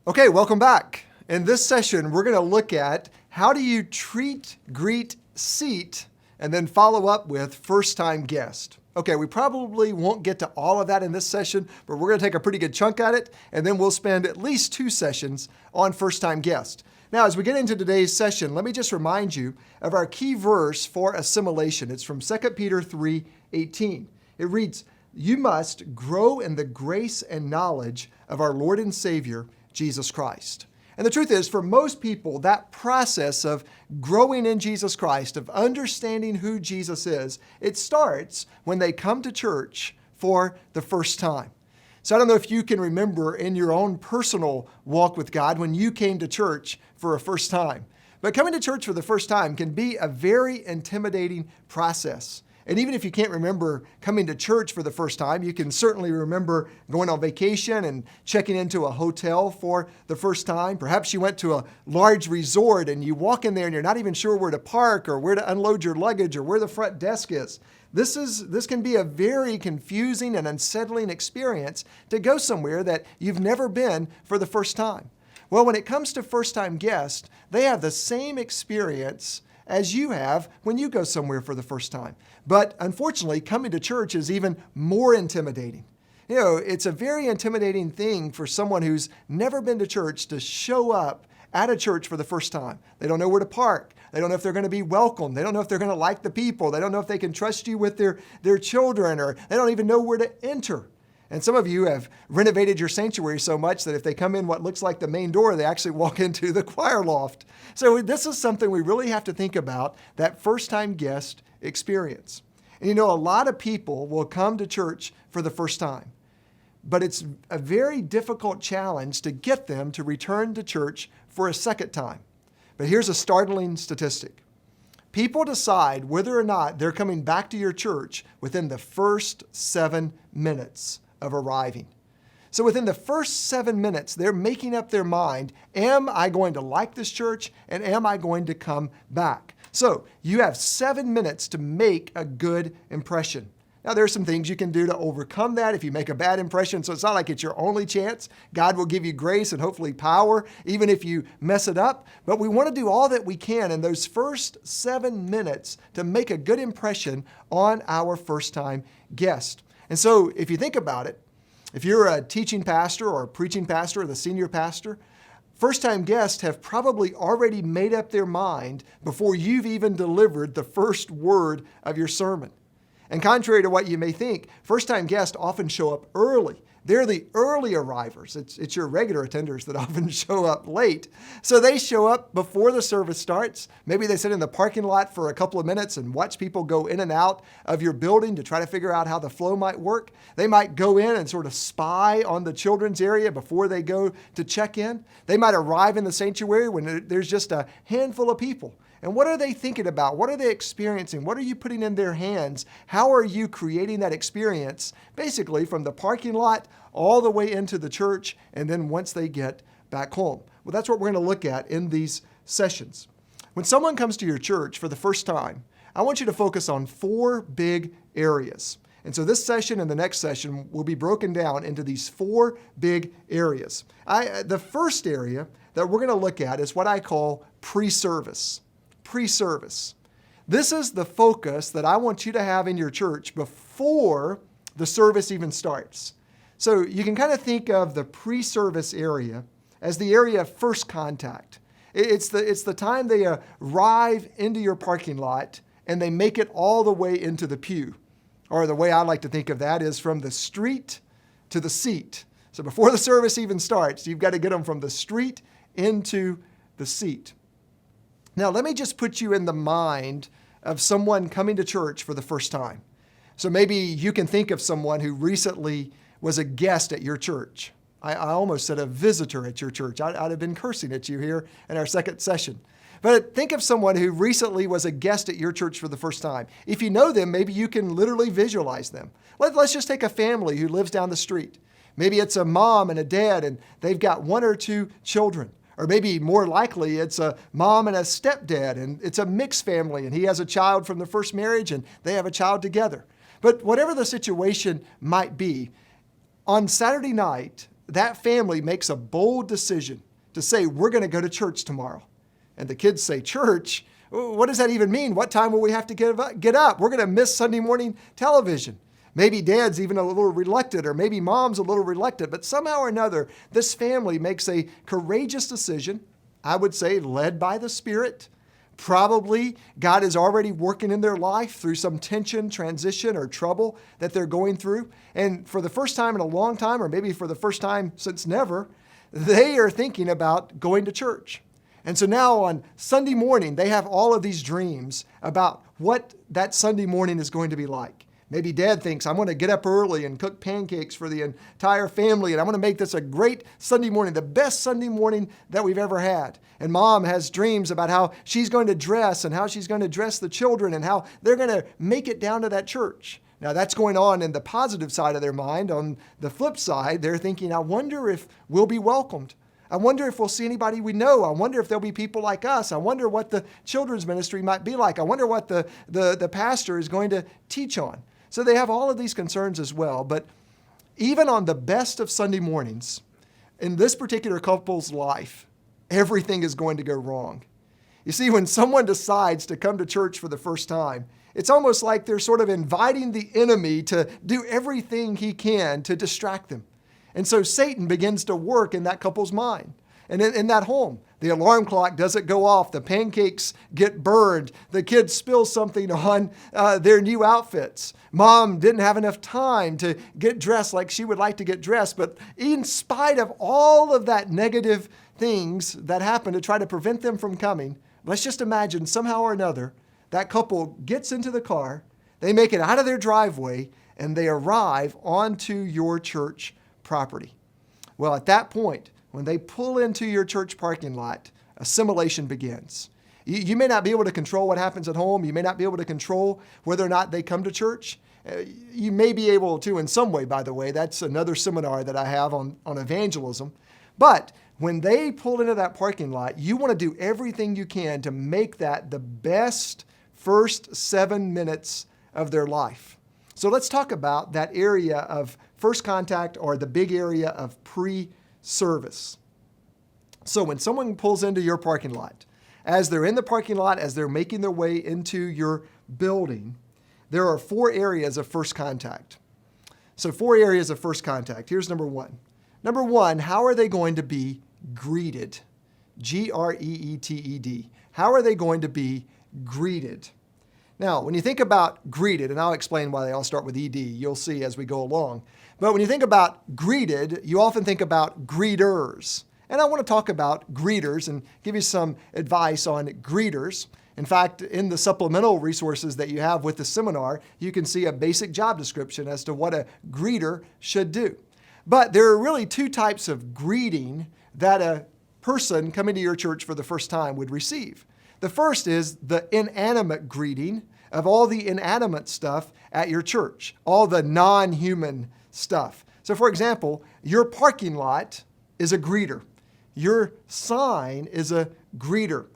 Okay, welcome back. In this session, we're going to look at how do you treat, greet, seat, and then follow up with first-time guest. Okay, we probably won't get to all of that in this session, but we're going to take a pretty good chunk at it, and then we'll spend at least 2 sessions on first-time guest. Now, as we get into today's session, let me just remind you of our key verse for assimilation. It's from 2 Peter 3:18. It reads, "You must grow in the grace and knowledge of our Lord and Savior, Jesus Christ." And the truth is, for most people, that process of growing in Jesus Christ, of understanding who Jesus is, it starts when they come to church for the first time. So I don't know if you can remember in your own personal walk with God when you came to church for a first time. But coming to church for the first time can be a very intimidating process. And even if you can't remember coming to church for the first time, you can certainly remember going on vacation and checking into a hotel for the first time. Perhaps you went to a large resort and you walk in there and you're not even sure where to park or where to unload your luggage or where the front desk is. This can be a very confusing and unsettling experience to go somewhere that you've never been for the first time. Well, when it comes to first-time guests, they have the same experience as you have when you go somewhere for the first time. But unfortunately, coming to church is even more intimidating. You know, it's a very intimidating thing for someone who's never been to church to show up at a church for the first time. They don't know where to park. They don't know if they're going to be welcomed. They don't know if they're going to like the people. They don't know if they can trust you with their children, or they don't even know where to enter. And some of you have renovated your sanctuary so much that if they come in what looks like the main door, they actually walk into the choir loft. So this is something we really have to think about, that first-time guest experience. And you know, a lot of people will come to church for the first time, but it's a very difficult challenge to get them to return to church for a second time. But here's a startling statistic. People decide whether or not they're coming back to your church within the first 7 minutes of arriving. So within the first 7 minutes, they're making up their mind, am I going to like this church and am I going to come back? So you have 7 minutes to make a good impression. Now, there are some things you can do to overcome that if you make a bad impression, so it's not like it's your only chance. God will give you grace and hopefully power, even if you mess it up. But we want to do all that we can in those first 7 minutes to make a good impression on our first-time guest. And so if you think about it, if you're a teaching pastor or a preaching pastor or the senior pastor, first-time guests have probably already made up their mind before you've even delivered the first word of your sermon. And contrary to what you may think, first-time guests often show up early. They're the early arrivers. It's your regular attenders that often show up late. So they show up before the service starts. Maybe they sit in the parking lot for a couple of minutes and watch people go in and out of your building to try to figure out how the flow might work. They might go in and sort of spy on the children's area before they go to check in. They might arrive in the sanctuary when there's just a handful of people. And what are they thinking about? What are they experiencing? What are you putting in their hands? How are you creating that experience, basically from the parking lot all the way into the church, and then once they get back home? Well, that's what we're going to look at in these sessions. When someone comes to your church for the first time, I want you to focus on 4 big areas. And so this session and the next session will be broken down into these 4 big areas. The first area that we're going to look at is what I call pre-service. Pre-service. This is the focus that I want you to have in your church before the service even starts. So you can kind of think of the pre-service area as the area of first contact. It's the time they arrive into your parking lot and they make it all the way into the pew. Or the way I like to think of that is from the street to the seat. So before the service even starts, you've got to get them from the street into the seat. Now, let me just put you in the mind of someone coming to church for the first time. So maybe you can think of someone who recently was a guest at your church. I almost said a visitor at your church. I'd have been cursing at you here in our second session. But think of someone who recently was a guest at your church for the first time. If you know them, maybe you can literally visualize them. Let's just take a family who lives down the street. Maybe it's a mom and a dad, and they've got 1 or 2 children. Or maybe more likely, it's a mom and a stepdad, and it's a mixed family, and he has a child from the first marriage, and they have a child together. But whatever the situation might be, on Saturday night, that family makes a bold decision to say, we're going to go to church tomorrow. And the kids say, church? What does that even mean? What time will we have to get up? We're going to miss Sunday morning television. Maybe dad's even a little reluctant, or maybe mom's a little reluctant, but somehow or another, this family makes a courageous decision, I would say led by the Spirit. Probably God is already working in their life through some tension, transition, or trouble that they're going through. And for the first time in a long time, or maybe for the first time since never, they are thinking about going to church. And so now on Sunday morning, they have all of these dreams about what that Sunday morning is going to be like. Maybe dad thinks, I'm going to get up early and cook pancakes for the entire family, and I'm going to make this a great Sunday morning, the best Sunday morning that we've ever had. And mom has dreams about how she's going to dress and how she's going to dress the children and how they're going to make it down to that church. Now, that's going on in the positive side of their mind. On the flip side, they're thinking, I wonder if we'll be welcomed. I wonder if we'll see anybody we know. I wonder if there'll be people like us. I wonder what the children's ministry might be like. I wonder what the pastor is going to teach on. So they have all of these concerns as well. But even on the best of Sunday mornings, in this particular couple's life, everything is going to go wrong. You see, when someone decides to come to church for the first time, it's almost like they're sort of inviting the enemy to do everything he can to distract them. And so Satan begins to work in that couple's mind. And in that home, the alarm clock doesn't go off. The pancakes get burned. The kids spill something on their new outfits. Mom didn't have enough time to get dressed like she would like to get dressed. But in spite of all of that negative things that happen to try to prevent them from coming, let's just imagine somehow or another, that couple gets into the car, they make it out of their driveway, and they arrive onto your church property. Well, at that point, when they pull into your church parking lot, assimilation begins. You may not be able to control what happens at home. You may not be able to control whether or not they come to church. You may be able to in some way, by the way. That's another seminar that I have on evangelism. But when they pull into that parking lot, you want to do everything you can to make that the best first 7 minutes of their life. So let's talk about that area of first contact, or the big area of pre-service. So when someone pulls into your parking lot, as they're in the parking lot, as they're making their way into your building, there are 4 areas of first contact. So 4 areas of first contact. Here's number 1. Number 1, how are they going to be greeted? Greeted. How are they going to be greeted? Now, when you think about greeted, and I'll explain why they all start with ED, you'll see as we go along. But when you think about greeted, you often think about greeters. And I want to talk about greeters and give you some advice on greeters. In fact, in the supplemental resources that you have with the seminar, you can see a basic job description as to what a greeter should do. But there are really 2 types of greeting that a person coming to your church for the first time would receive. The first is the inanimate greeting of all the inanimate stuff at your church, all the non-human stuff. So for example, your parking lot is a greeter. Your sign is a greeter.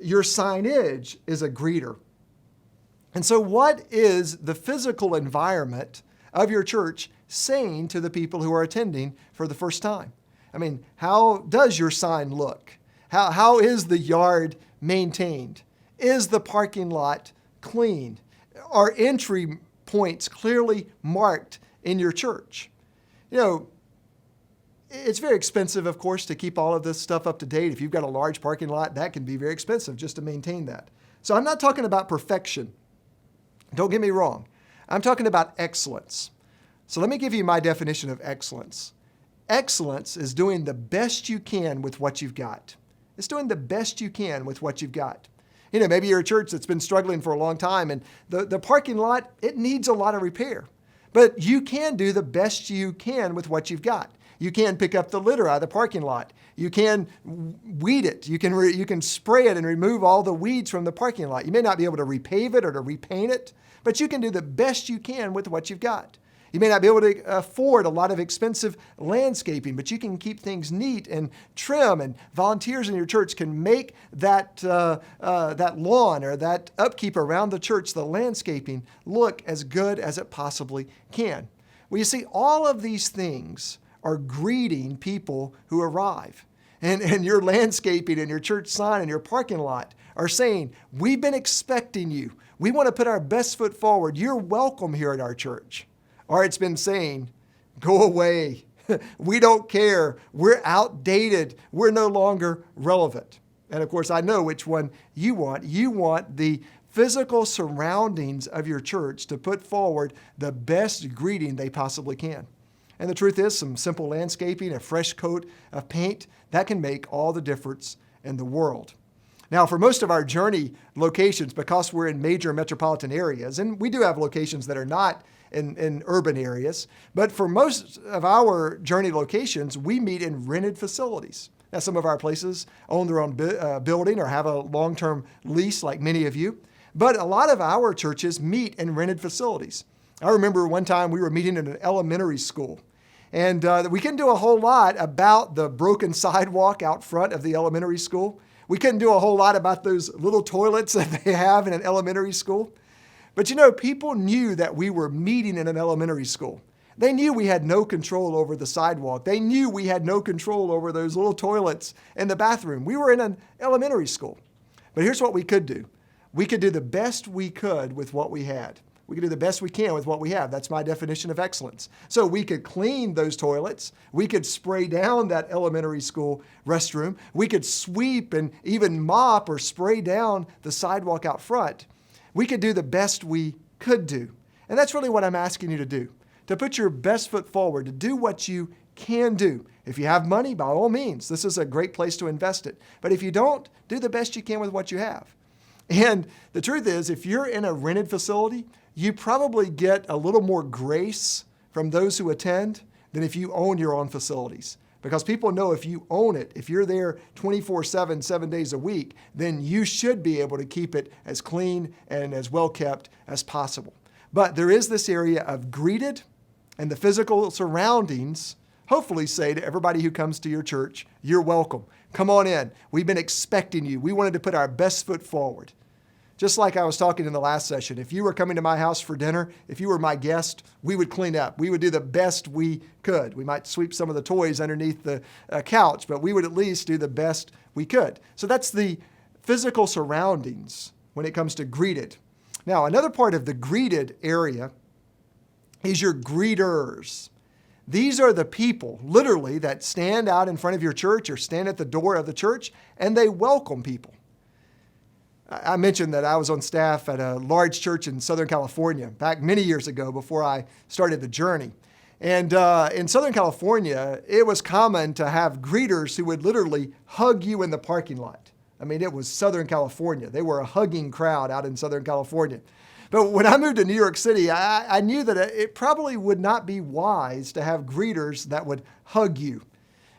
Your signage is a greeter. And so what is the physical environment of your church saying to the people who are attending for the first time? I mean, how does your sign look? How is the yard maintained? Is the parking lot clean? Are entry points clearly marked in your church? You know, it's very expensive, of course, to keep all of this stuff up to date. If you've got a large parking lot, that can be very expensive just to maintain that. So I'm not talking about perfection. Don't get me wrong. I'm talking about excellence. So let me give you my definition of excellence. Excellence is doing the best you can with what you've got. It's doing the best you can with what you've got. You know, maybe you're a church that's been struggling for a long time, and the parking lot, it needs a lot of repair. But you can do the best you can with what you've got. You can pick up the litter out of the parking lot. You can weed it. You can spray it and remove all the weeds from the parking lot. You may not be able to repave it or to repaint it, but you can do the best you can with what you've got. You may not be able to afford a lot of expensive landscaping, but you can keep things neat and trim, and volunteers in your church can make that lawn or that upkeep around the church, the landscaping, look as good as it possibly can. Well, you see, all of these things are greeting people who arrive. And your landscaping and your church sign and your parking lot are saying, we've been expecting you. We want to put our best foot forward. You're welcome here at our church. Or it's been saying, go away. We don't care. We're outdated. We're no longer relevant. And of course, I know which one you want. You want the physical surroundings of your church to put forward the best greeting they possibly can. And the truth is, some simple landscaping, a fresh coat of paint, that can make all the difference in the world. Now, for most of our Journey locations, because we're in major metropolitan areas, and we do have locations that are not in urban areas, but for most of our Journey locations, we meet in rented facilities. Now, some of our places own their own building or have a long-term lease like many of you, but a lot of our churches meet in rented facilities. I remember one time we were meeting in an elementary school, and we couldn't do a whole lot about the broken sidewalk out front of the elementary school. We couldn't do a whole lot about those little toilets that they have in an elementary school. But you know, people knew that we were meeting in an elementary school. They knew we had no control over the sidewalk. They knew we had no control over those little toilets in the bathroom. We were in an elementary school. But here's what we could do. We could do the best we could with what we had. We could do the best we can with what we have. That's my definition of excellence. So we could clean those toilets. We could spray down that elementary school restroom. We could sweep and even mop or spray down the sidewalk out front. We could do the best we could do. And that's really what I'm asking you to do, to put your best foot forward, to do what you can do. If you have money, by all means, this is a great place to invest it. But if you don't, do the best you can with what you have. And the truth is, if you're in a rented facility, you probably get a little more grace from those who attend than if you own your own facilities. Because people know if you own it, if you're there 24/7, 7 days a week, then you should be able to keep it as clean and as well kept as possible. But there is this area of greeted, and the physical surroundings hopefully say to everybody who comes to your church, you're welcome. Come on in. We've been expecting you. We wanted to put our best foot forward. Just like I was talking in the last session, if you were coming to my house for dinner, if you were my guest, we would clean up. We would do the best we could. We might sweep some of the toys underneath the couch, but we would at least do the best we could. So that's the physical surroundings when it comes to greeted. Now, another part of the greeted area is your greeters. These are the people, literally, that stand out in front of your church or stand at the door of the church, and they welcome people. I mentioned that I was on staff at a large church in Southern California back many years ago before I started the Journey. And in Southern California, it was common to have greeters who would literally hug you in the parking lot. I mean, it was Southern California. They were a hugging crowd out in Southern California. But when I moved to New York City, I knew that it probably would not be wise to have greeters that would hug you.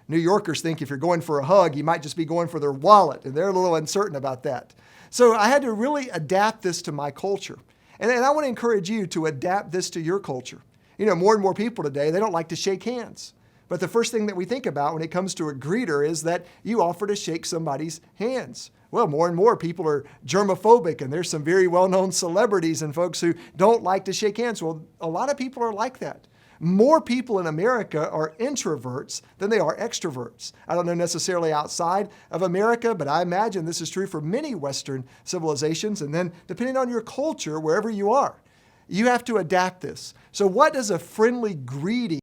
New Yorkers think if you're going for a hug, you might just be going for their wallet, and they're a little uncertain about that. So I had to really adapt this to my culture. And I want to encourage you to adapt this to your culture. You know, more and more people today, they don't like to shake hands. But the first thing that we think about when it comes to a greeter is that you offer to shake somebody's hands. Well, more and more people are germophobic, and there's some very well-known celebrities and folks who don't like to shake hands. Well, a lot of people are like that. More people in America are introverts than they are extroverts. I don't know necessarily outside of America, but I imagine this is true for many Western civilizations. And then depending on your culture, wherever you are, you have to adapt this. So what does a friendly greeting